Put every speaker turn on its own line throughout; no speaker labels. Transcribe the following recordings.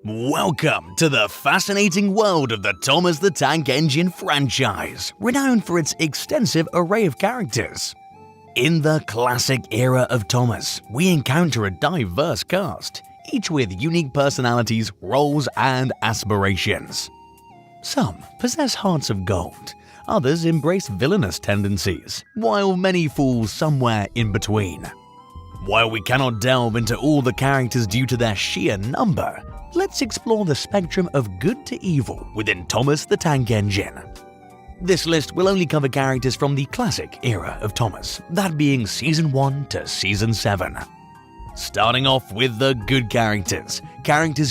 Welcome to the fascinating world of the Thomas the Tank Engine franchise, renowned for its extensive array of characters. In the classic era of Thomas, we encounter a diverse cast, each with unique personalities, roles, and aspirations. Some possess hearts of gold, others embrace villainous tendencies, while many fall somewhere in between. While we cannot delve into all the characters due to their sheer number, let's explore the spectrum of good to evil within Thomas the Tank Engine. This list will only cover characters from the classic era of Thomas, that being Season 1 to Season 7. Starting off with the good characters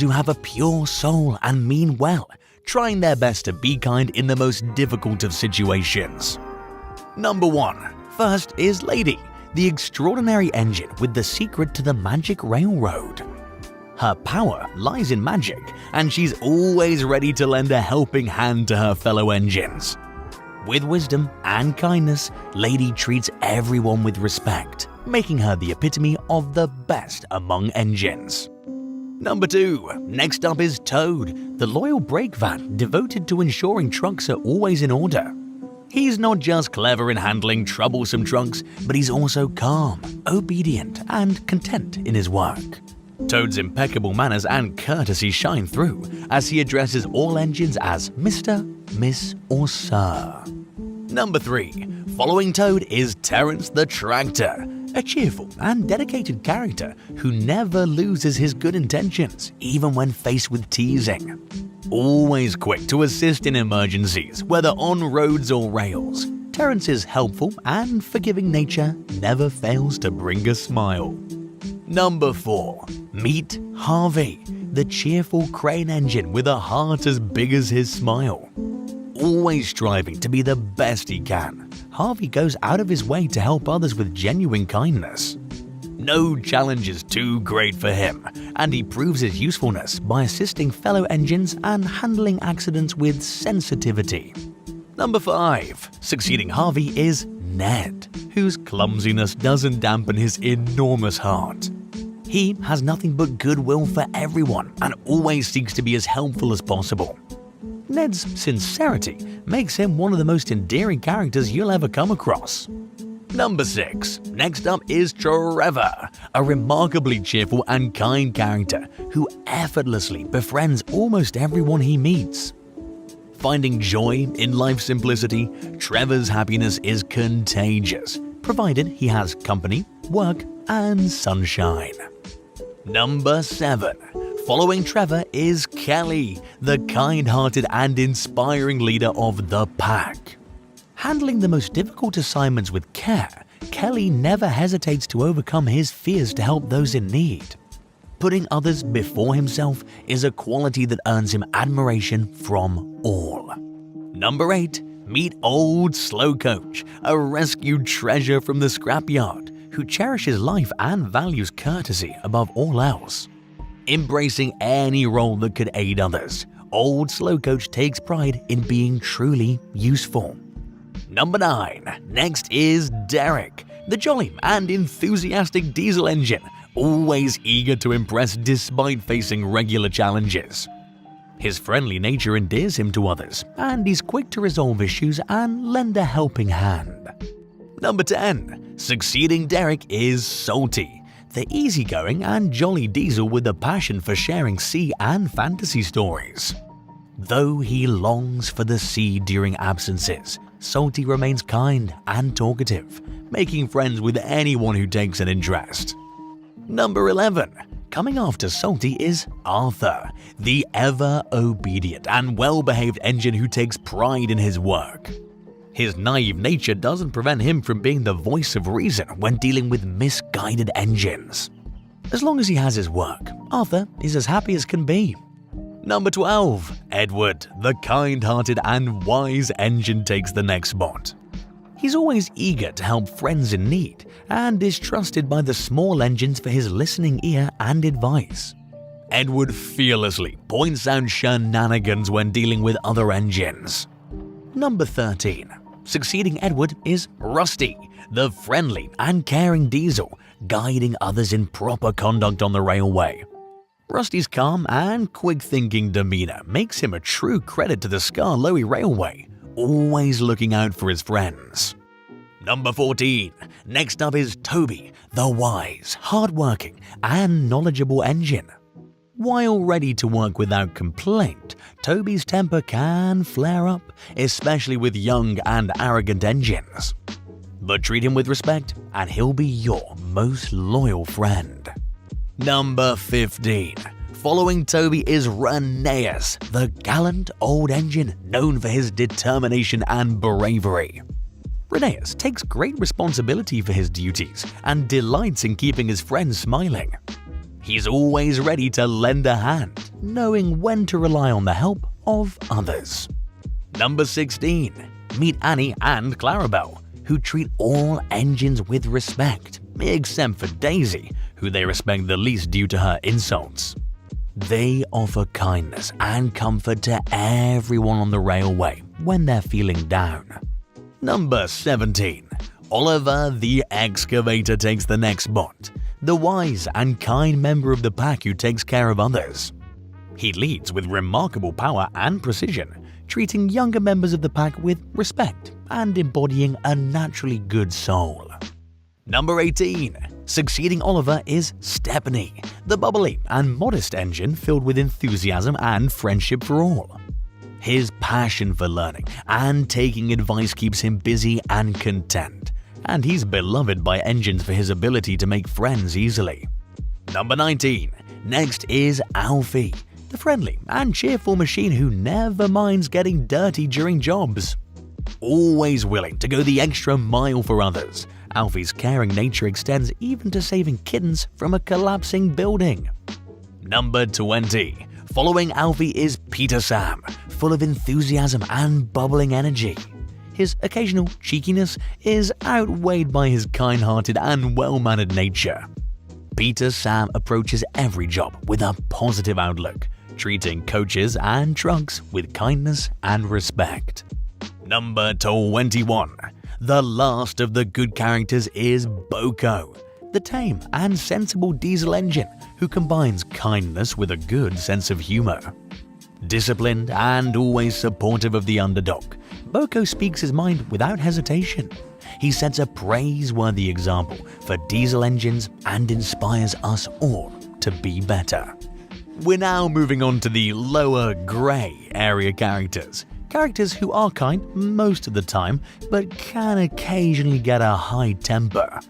who have a pure soul and mean well, trying their best to be kind in the most difficult of situations. Number 1. First is Lady, the extraordinary engine with the secret to the magic railroad. Her power lies in magic, and she's always ready to lend a helping hand to her fellow engines. With wisdom and kindness, Lady treats everyone with respect, making her the epitome of the best among engines. Number 2. Next up is Toad, the loyal brake van devoted to ensuring trucks are always in order. He's not just clever in handling troublesome trucks, but he's also calm, obedient, and content in his work. Toad's impeccable manners and courtesy shine through as he addresses all engines as Mr., Miss, or Sir. Number 3. Following Toad is Terence the Tractor, a cheerful and dedicated character who never loses his good intentions, even when faced with teasing. Always quick to assist in emergencies, whether on roads or rails, Terence's helpful and forgiving nature never fails to bring a smile. Number 4. Meet Harvey, the cheerful crane engine with a heart as big as his smile. Always striving to be the best he can, Harvey goes out of his way to help others with genuine kindness. No challenge is too great for him, and he proves his usefulness by assisting fellow engines and handling accidents with sensitivity. Number 5. Succeeding Harvey is Ned, whose clumsiness doesn't dampen his enormous heart. He has nothing but goodwill for everyone and always seeks to be as helpful as possible. Ned's sincerity makes him one of the most endearing characters you'll ever come across. Number 6. Next up is Trevor, a remarkably cheerful and kind character who effortlessly befriends almost everyone he meets. Finding joy in life's simplicity, Trevor's happiness is contagious, provided he has company, work, and sunshine. Number 7. Following Trevor is Kelly, the kind-hearted and inspiring leader of the pack. Handling the most difficult assignments with care, Kelly never hesitates to overcome his fears to help those in need. Putting others before himself is a quality that earns him admiration from all. Number 8. Meet Old Slowcoach, a rescued treasure from the scrapyard who cherishes life and values courtesy above all else. Embracing any role that could aid others, Old Slowcoach takes pride in being truly useful. Number 9. Next is Derek, the jolly and enthusiastic diesel engine, always eager to impress despite facing regular challenges. His friendly nature endears him to others, and he's quick to resolve issues and lend a helping hand. Number 10. Succeeding Derek is Salty, the easygoing and jolly diesel with a passion for sharing sea and fantasy stories. Though he longs for the sea during absences, Salty remains kind and talkative, making friends with anyone who takes an interest. Number 11. Coming after Salty is Arthur, the ever-obedient and well-behaved engine who takes pride in his work. His naive nature doesn't prevent him from being the voice of reason when dealing with misguided engines. As long as he has his work, Arthur is as happy as can be. Number 12. Edward, the kind-hearted and wise engine takes the next spot. He's always eager to help friends in need and is trusted by the small engines for his listening ear and advice. Edward fearlessly points out shenanigans when dealing with other engines. Number 13. Succeeding Edward is Rusty, the friendly and caring diesel, guiding others in proper conduct on the railway. Rusty's calm and quick-thinking demeanor makes him a true credit to the Skarloey Railway, always looking out for his friends. Number 14. Next up is Toby, the wise, hard-working, and knowledgeable engine. While ready to work without complaint, Toby's temper can flare up, especially with young and arrogant engines. But treat him with respect, and he'll be your most loyal friend. Number 15. Following Toby is Rheneas, the gallant old engine known for his determination and bravery. Rheneas takes great responsibility for his duties and delights in keeping his friends smiling. He's always ready to lend a hand, knowing when to rely on the help of others. Number 16. Meet Annie and Clarabelle, who treat all engines with respect, except for Daisy, who they respect the least due to her insults. They offer kindness and comfort to everyone on the railway when they're feeling down. Number 17. Oliver the Excavator takes the next spot, the wise and kind member of the pack who takes care of others. He leads with remarkable power and precision, treating younger members of the pack with respect and embodying a naturally good soul. Number 18. Succeeding Oliver is Stepney, the bubbly and modest engine filled with enthusiasm and friendship for all. His passion for learning and taking advice keeps him busy and content, and he's beloved by engines for his ability to make friends easily. Number 19. Next is Alfie, the friendly and cheerful machine who never minds getting dirty during jobs. Always willing to go the extra mile for others, Alfie's caring nature extends even to saving kittens from a collapsing building. Number 20. Following Alfie is Peter Sam, full of enthusiasm and bubbling energy. His occasional cheekiness is outweighed by his kind-hearted and well-mannered nature. Peter Sam approaches every job with a positive outlook, treating coaches and trucks with kindness and respect. Number 21. The last of the good characters is Boko, the tame and sensible diesel engine who combines kindness with a good sense of humor. Disciplined and always supportive of the underdog, Boko speaks his mind without hesitation. He sets a praiseworthy example for diesel engines and inspires us all to be better. We're now moving on to the lower grey area characters. Characters who are kind most of the time, but can occasionally get a high temper.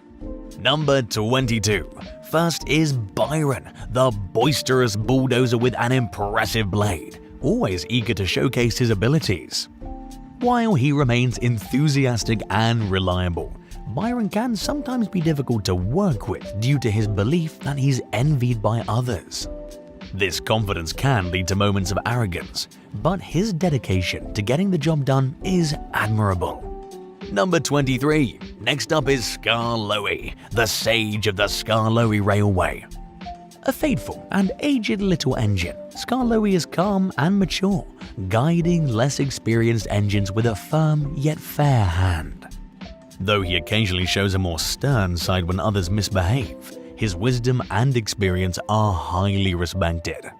Number 22. First is Byron, the boisterous bulldozer with an impressive blade, always eager to showcase his abilities. While he remains enthusiastic and reliable, Byron can sometimes be difficult to work with due to his belief that he's envied by others. This confidence can lead to moments of arrogance, but his dedication to getting the job done is admirable. Number 23. Next up is Skarloey, the sage of the Skarloey Railway. A faithful and aged little engine, Skarloey is calm and mature, guiding less experienced engines with a firm yet fair hand. Though he occasionally shows a more stern side when others misbehave, his wisdom and experience are highly respected.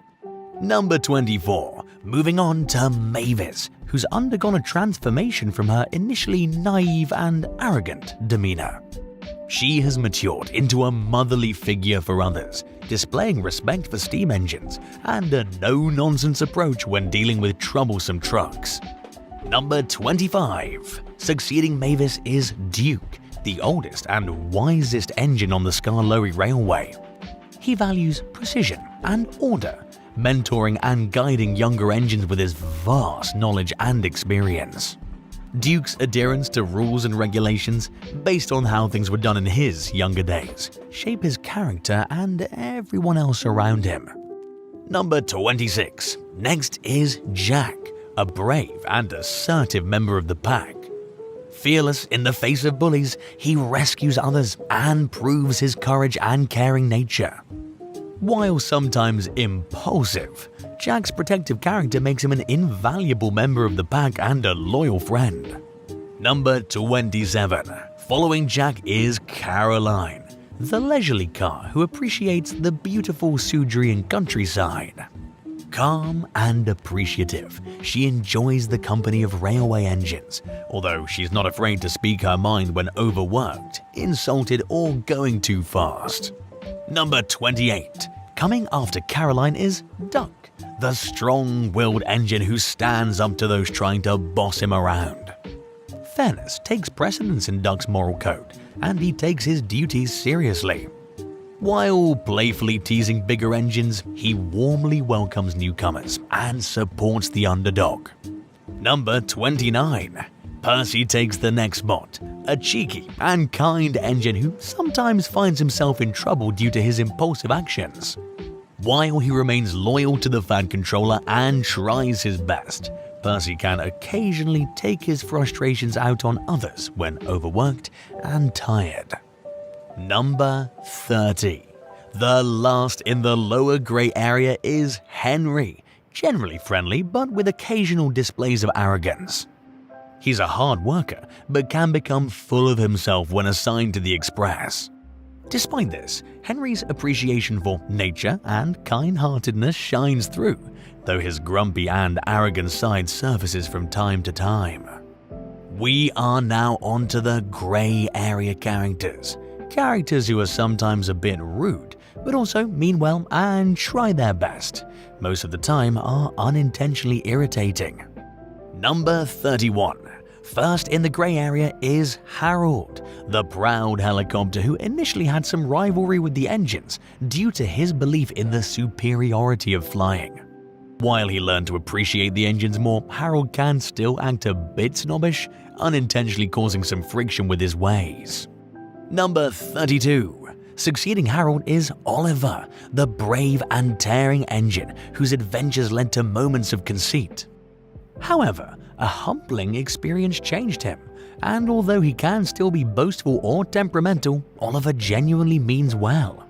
Number 24. Moving on to Mavis, who's undergone a transformation from her initially naive and arrogant demeanor. She has matured into a motherly figure for others, displaying respect for steam engines and a no-nonsense approach when dealing with troublesome trucks. Number 25. Succeeding Mavis is Duke, the oldest and wisest engine on the Skarloey Railway. He values precision and order, mentoring and guiding younger engines with his vast knowledge and experience. Duke's adherence to rules and regulations, based on how things were done in his younger days, shape his character and everyone else around him. Number 26. Next is Jack, a brave and assertive member of the pack. Fearless in the face of bullies, he rescues others and proves his courage and caring nature. While sometimes impulsive, Jack's protective character makes him an invaluable member of the pack and a loyal friend. Number 27. Following Jack is Caroline, the leisurely car who appreciates the beautiful Sudrian countryside. Calm and appreciative, she enjoys the company of railway engines, although she's not afraid to speak her mind when overworked, insulted, or going too fast. Number 28. Coming after Caroline is Duck, the strong-willed engine who stands up to those trying to boss him around. Fairness takes precedence in Duck's moral code, and he takes his duties seriously. While playfully teasing bigger engines, he warmly welcomes newcomers and supports the underdog. Number 29. Percy takes the next spot, a cheeky and kind engine who sometimes finds himself in trouble due to his impulsive actions. While he remains loyal to the fan controller and tries his best, Percy can occasionally take his frustrations out on others when overworked and tired. Number 30. The last in the lower grey area is Henry, generally friendly but with occasional displays of arrogance. He's a hard worker but can become full of himself when assigned to the Express. Despite this, Henry's appreciation for nature and kind-heartedness shines through, though his grumpy and arrogant side surfaces from time to time. We are now onto the grey area characters. Characters who are sometimes a bit rude, but also mean well and try their best. Most of the time are unintentionally irritating. Number 31. First in the grey area is Harold, the proud helicopter who initially had some rivalry with the engines due to his belief in the superiority of flying. While he learned to appreciate the engines more, Harold can still act a bit snobbish, unintentionally causing some friction with his ways. Number 32. Succeeding Harold is Oliver, the brave and daring engine whose adventures led to moments of conceit. However, a humbling experience changed him, and although he can still be boastful or temperamental, Oliver genuinely means well.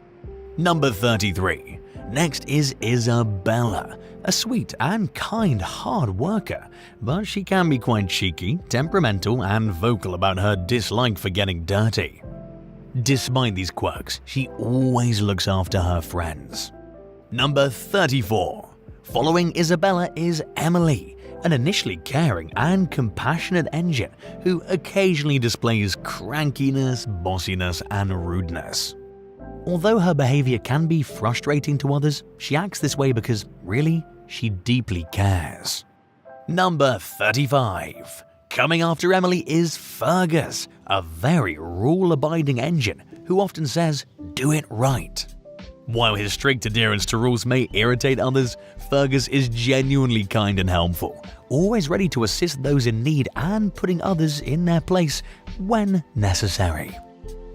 Number 33. Next is Isabella, a sweet and kind hard worker, but she can be quite cheeky, temperamental, and vocal about her dislike for getting dirty. Despite these quirks, she always looks after her friends. Number 34. Following Isabella is Emily, an initially caring and compassionate engine who occasionally displays crankiness, bossiness, and rudeness. Although her behavior can be frustrating to others, she acts this way because, really, she deeply cares. Number 35. Coming after Emily is Fergus, a very rule-abiding engine who often says, "Do it right." While his strict adherence to rules may irritate others, Fergus is genuinely kind and helpful, always ready to assist those in need and putting others in their place when necessary.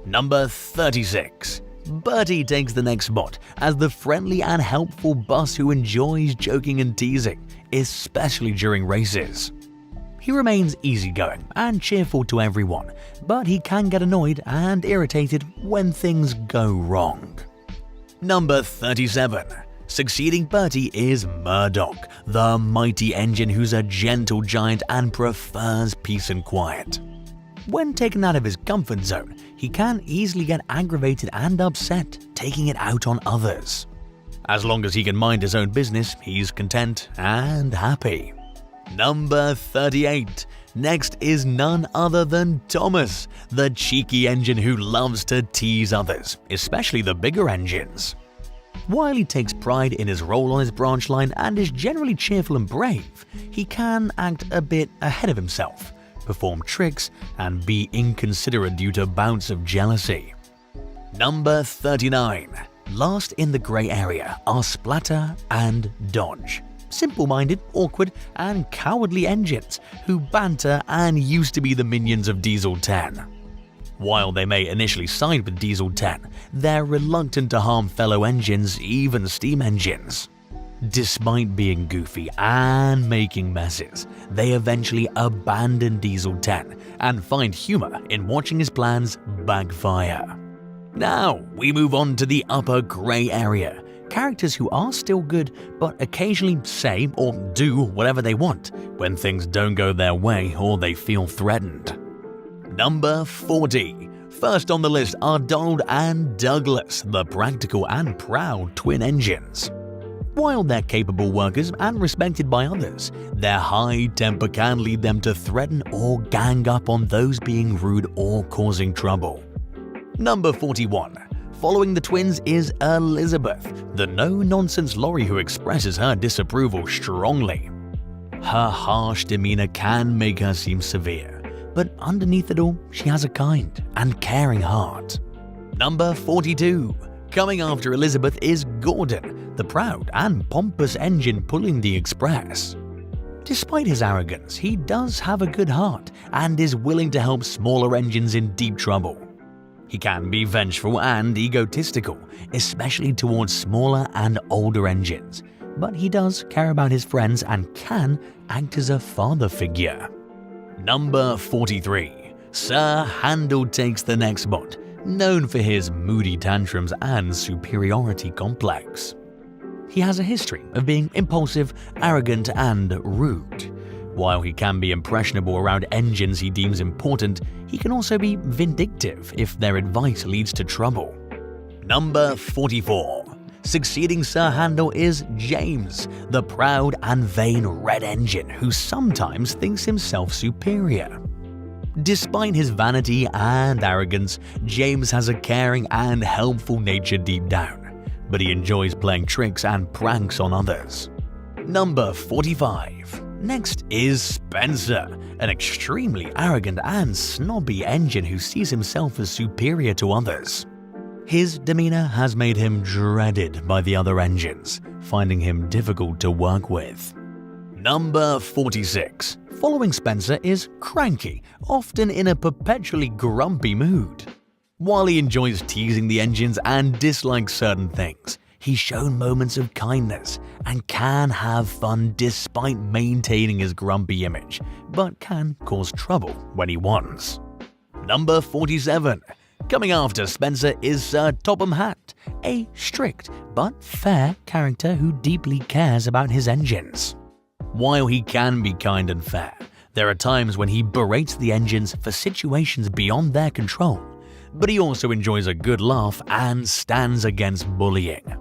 Number 36. Bertie takes the next spot as the friendly and helpful boss who enjoys joking and teasing, especially during races. He remains easygoing and cheerful to everyone, but he can get annoyed and irritated when things go wrong. Number 37. Succeeding Bertie is Murdoch, the mighty engine who's a gentle giant and prefers peace and quiet. When taken out of his comfort zone, he can easily get aggravated and upset, taking it out on others. As long as he can mind his own business, he's content and happy. Number 38. Next is none other than Thomas, the cheeky engine who loves to tease others, especially the bigger engines. While he takes pride in his role on his branch line and is generally cheerful and brave, he can act a bit ahead of himself, perform tricks, and be inconsiderate due to bouts of jealousy. Number 39. Last in the grey area are Splatter and Dodge. Simple-minded, awkward, and cowardly engines who banter and used to be the minions of Diesel 10. While they may initially side with Diesel 10, they're reluctant to harm fellow engines, even steam engines. Despite being goofy and making messes, they eventually abandon Diesel 10 and find humor in watching his plans backfire. Now, we move on to the upper grey area. Characters who are still good, but occasionally say or do whatever they want when things don't go their way or they feel threatened. Number 40. First on the list are Donald and Douglas, the practical and proud twin engines. While they're capable workers and respected by others, their high temper can lead them to threaten or gang up on those being rude or causing trouble. Number 41. Following the twins is Elizabeth, the no-nonsense lorry who expresses her disapproval strongly. Her harsh demeanor can make her seem severe, but underneath it all, she has a kind and caring heart. Number 42. Coming after Elizabeth is Gordon, the proud and pompous engine pulling the express. Despite his arrogance, he does have a good heart and is willing to help smaller engines in deep trouble. He can be vengeful and egotistical, especially towards smaller and older engines, but he does care about his friends and can act as a father figure. Number 43. Sir Handel takes the next spot, known for his moody tantrums and superiority complex. He has a history of being impulsive, arrogant, and rude. While he can be impressionable around engines he deems important, he can also be vindictive if their advice leads to trouble. Number 44. Succeeding Sir Handel is James, the proud and vain red engine who sometimes thinks himself superior. Despite his vanity and arrogance, James has a caring and helpful nature deep down, but he enjoys playing tricks and pranks on others. Number 45. Next is Spencer, an extremely arrogant and snobby engine who sees himself as superior to others. His demeanor has made him dreaded by the other engines, finding him difficult to work with. Number 46. Following Spencer is Cranky, often in a perpetually grumpy mood. While he enjoys teasing the engines and dislikes certain things, he's shown moments of kindness and can have fun despite maintaining his grumpy image, but can cause trouble when he wants. Number 47. Coming after Spencer is Sir Topham Hatt, a strict but fair character who deeply cares about his engines. While he can be kind and fair, there are times when he berates the engines for situations beyond their control, but he also enjoys a good laugh and stands against bullying.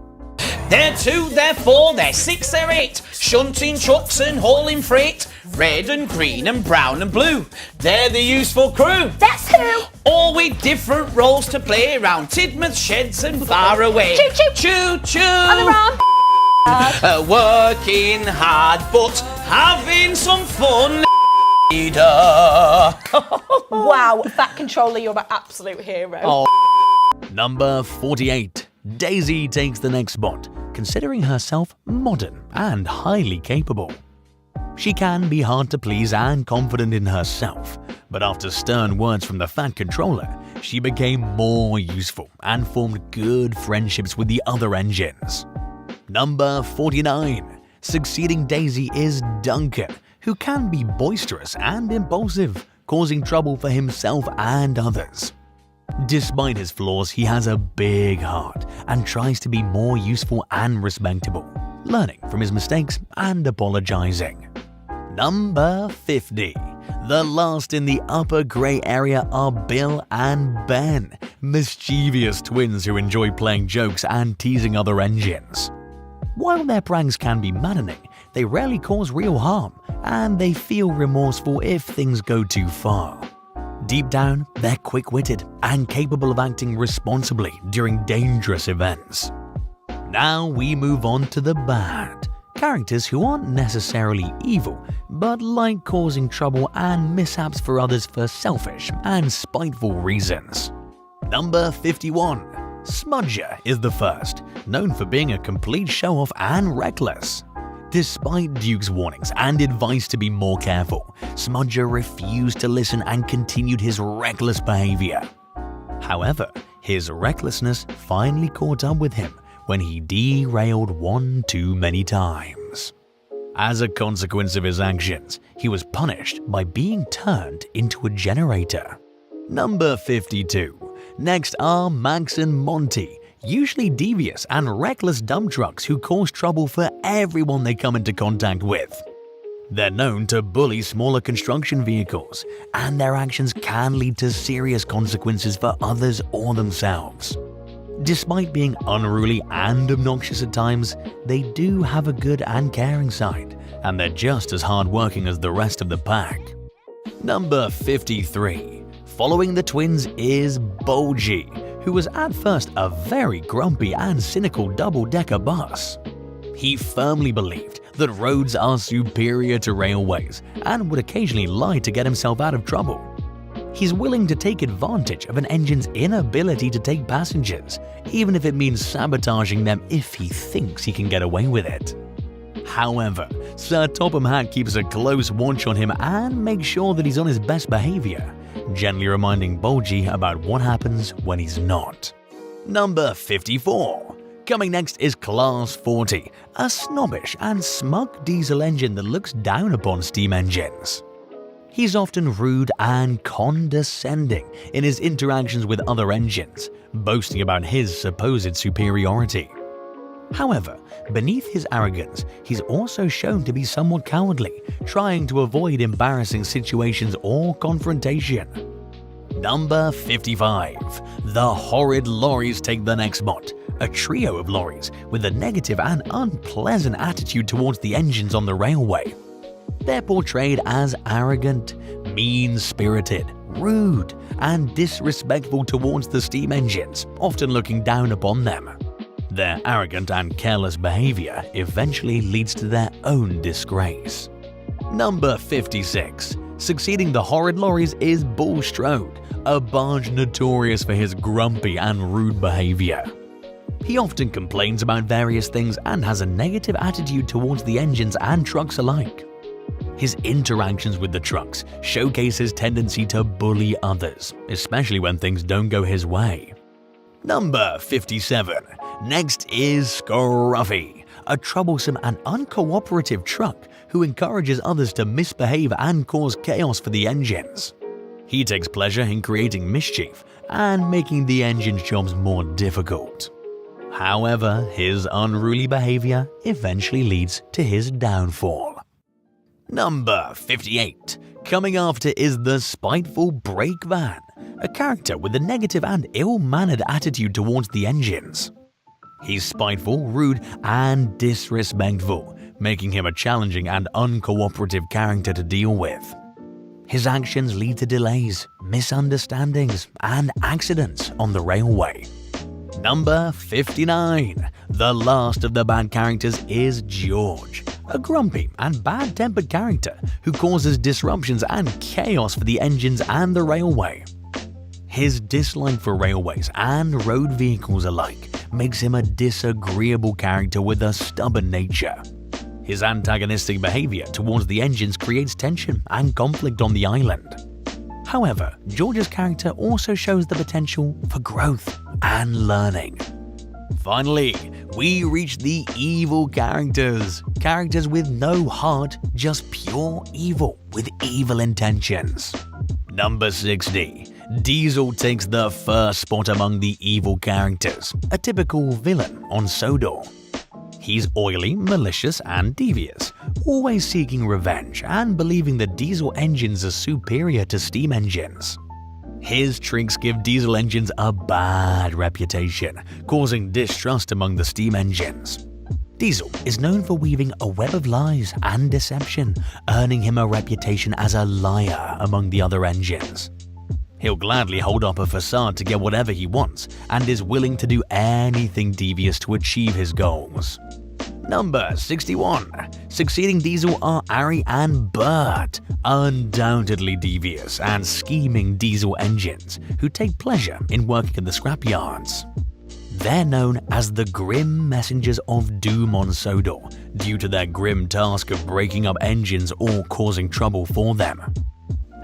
They're 2, they're 4, they're 6, they're 8, shunting trucks and hauling freight, red and green and brown and blue. They're the useful crew.
That's who!
All with different roles to play around Tidmouth sheds and far away.
Choo choo!
Choo choo!
On the wrong
Working hard but having some fun.
Wow, that controller, you're my absolute hero.
Oh.
Number 48. Daisy takes the next spot, considering herself modern and highly capable. She can be hard to please and confident in herself, but after stern words from the Fat Controller, she became more useful and formed good friendships with the other engines. Number 49. Succeeding Daisy is Duncan, who can be boisterous and impulsive, causing trouble for himself and others. Despite his flaws, he has a big heart and tries to be more useful and respectable, learning from his mistakes and apologizing. Number 50. The last in the upper grey area are Bill and Ben, mischievous twins who enjoy playing jokes and teasing other engines. While their pranks can be maddening, they rarely cause real harm, and they feel remorseful if things go too far. Deep down, they're quick-witted and capable of acting responsibly during dangerous events. Now we move on to the bad. Characters who aren't necessarily evil, but like causing trouble and mishaps for others for selfish and spiteful reasons. Number 51. Smudger is the first, known for being a complete show-off and reckless. Despite Duke's warnings and advice to be more careful, Smudger refused to listen and continued his reckless behavior. However, his recklessness finally caught up with him when he derailed one too many times. As a consequence of his actions, he was punished by being turned into a generator. Number 52. Next are Max and Monty, usually devious and reckless dump trucks who cause trouble for everyone they come into contact with. They're known to bully smaller construction vehicles, and their actions can lead to serious consequences for others or themselves. Despite being unruly and obnoxious at times, they do have a good and caring side, and they're just as hardworking as the rest of the pack. Number 53. Following the twins is Bulgy, who was at first a very grumpy and cynical double-decker bus. He firmly believed that roads are superior to railways and would occasionally lie to get himself out of trouble. He's willing to take advantage of an engine's inability to take passengers, even if it means sabotaging them if he thinks he can get away with it. However, Sir Topham Hatt keeps a close watch on him and makes sure that he's on his best behavior, gently reminding Bulgy about what happens when he's not. Number 54. Coming next is Class 40, a snobbish and smug diesel engine that looks down upon steam engines. He's often rude and condescending in his interactions with other engines, boasting about his supposed superiority. However, beneath his arrogance, he's also shown to be somewhat cowardly, trying to avoid embarrassing situations or confrontation. Number 55. The horrid lorries take the next spot, a trio of lorries with a negative and unpleasant attitude towards the engines on the railway. They're portrayed as arrogant, mean-spirited, rude, and disrespectful towards the steam engines, often looking down upon them. Their arrogant and careless behavior eventually leads to their own disgrace. Number 56. Succeeding the horrid lorries is Bulstrode, a barge notorious for his grumpy and rude behavior. He often complains about various things and has a negative attitude towards the engines and trucks alike. His interactions with the trucks showcase his tendency to bully others, especially when things don't go his way. Number 57. Next is Scruffy, a troublesome and uncooperative truck who encourages others to misbehave and cause chaos for the engines. He takes pleasure in creating mischief and making the engine's jobs more difficult. However, his unruly behavior eventually leads to his downfall. Number 58. Coming after is the spiteful Brake Van, a character with a negative and ill-mannered attitude towards the engines. He's spiteful, rude, and disrespectful, making him a challenging and uncooperative character to deal with. His actions lead to delays, misunderstandings, and accidents on the railway. Number 59. The last of the bad characters is George, a grumpy and bad-tempered character who causes disruptions and chaos for the engines and the railway. His dislike for railways and road vehicles alike makes him a disagreeable character with a stubborn nature. His antagonistic behavior towards the engines creates tension and conflict on the island. However, George's character also shows the potential for growth and learning. Finally, we reach the evil characters. Characters with no heart, just pure evil with evil intentions. Number 60. Diesel takes the first spot among the evil characters, a typical villain on Sodor. He's oily, malicious, and devious, always seeking revenge and believing that diesel engines are superior to steam engines. His tricks give diesel engines a bad reputation, causing distrust among the steam engines. Diesel is known for weaving a web of lies and deception, earning him a reputation as a liar among the other engines. He'll gladly hold up a facade to get whatever he wants and is willing to do anything devious to achieve his goals. Number 61. Succeeding Diesel are Ari and Bert, undoubtedly devious and scheming diesel engines who take pleasure in working in the scrapyards. They're known as the Grim Messengers of Doom on Sodor due to their grim task of breaking up engines or causing trouble for them.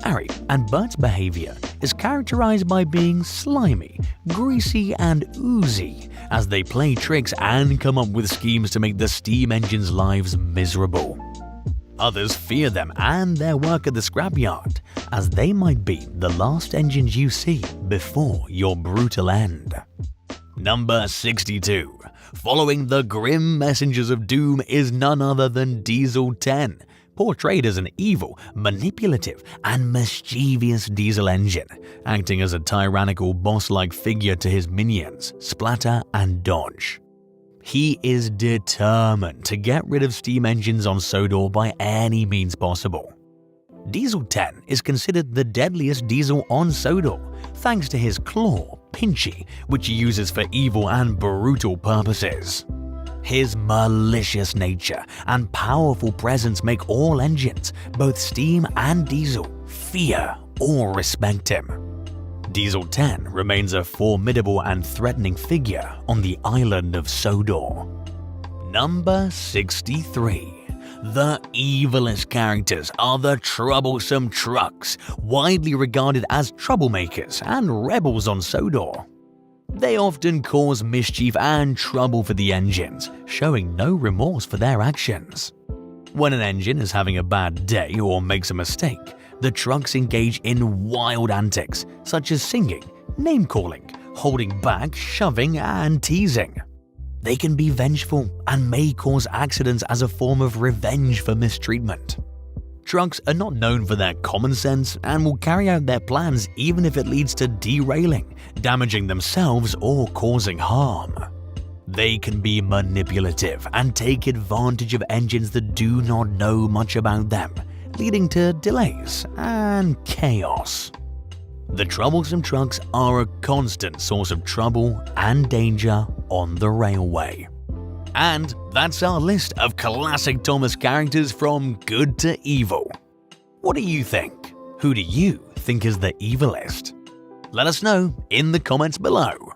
Ari and Bert's behavior is characterized by being slimy, greasy, and oozy as they play tricks and come up with schemes to make the steam engines' lives miserable. Others fear them and their work at the scrapyard, as they might be the last engines you see before your brutal end. Number 62. Following the Grim Messengers of Doom is none other than Diesel 10, portrayed as an evil, manipulative, and mischievous diesel engine, acting as a tyrannical boss-like figure to his minions, Splatter and Dodge. He is determined to get rid of steam engines on Sodor by any means possible. Diesel 10 is considered the deadliest diesel on Sodor, thanks to his claw, Pinchy, which he uses for evil and brutal purposes. His malicious nature and powerful presence make all engines, both steam and diesel, fear or respect him. Diesel 10 remains a formidable and threatening figure on the island of Sodor. Number 63. The evilest characters are the troublesome trucks, widely regarded as troublemakers and rebels on Sodor. They often cause mischief and trouble for the engines, showing no remorse for their actions. When an engine is having a bad day or makes a mistake, the trucks engage in wild antics such as singing, name-calling, holding back, shoving, and teasing. They can be vengeful and may cause accidents as a form of revenge for mistreatment. Trucks are not known for their common sense and will carry out their plans even if it leads to derailing, damaging themselves, or causing harm. They can be manipulative and take advantage of engines that do not know much about them, leading to delays and chaos. The troublesome trucks are a constant source of trouble and danger on the railway. And that's our list of classic Thomas characters from good to evil. What do you think? Who do you think is the evilest? Let us know in the comments below.